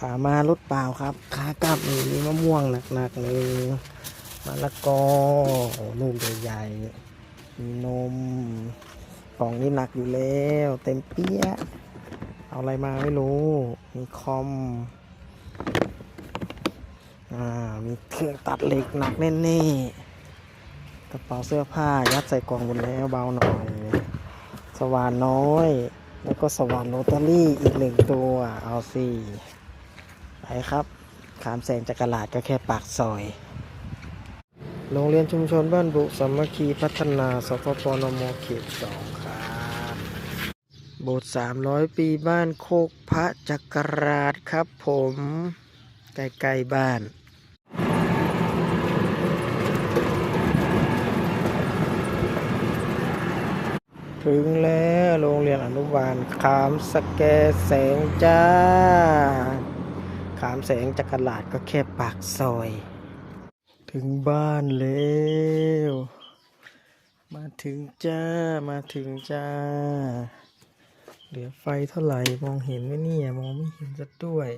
ขามารถเปล่าครับขากลับมีมะม่วงหนักๆเลยมะละกอโอ้ลูกใหญ่ๆมีนมกล่องนี้หนักอยู่แล้วเต็มเปี้ยเอาอะไรมาไม่รู้มีคอมมีเครื่องตัดเหล็กหนักแน่ๆกระเป๋าเสื้อผ้ายัดใส่กล่องหมดแล้วเบาหน่อยสว่านน้อยแล้วก็สว่านโรตารี่อีก1 ตัวเอาสิไปครับขามแสงจักราชก็แค่ปากซอยโรงเรียนชุมชนบ้านบุสามัคคีพัฒนาสปปนมเขต 2ครับโบสถ์300 ปีบ้านโคกพระจักราชครับผมใกล้ๆบ้านถึงแล้วโรงเรียนอนุบาลขามสแกแสงจ้าขามแสงจักราชก็แค่ปากซอยถึงบ้านแล้วมาถึงจ้าเหลือไฟเท่าไหร่มองเห็นไหมเนี่ยมองไม่เห็นจะด้วย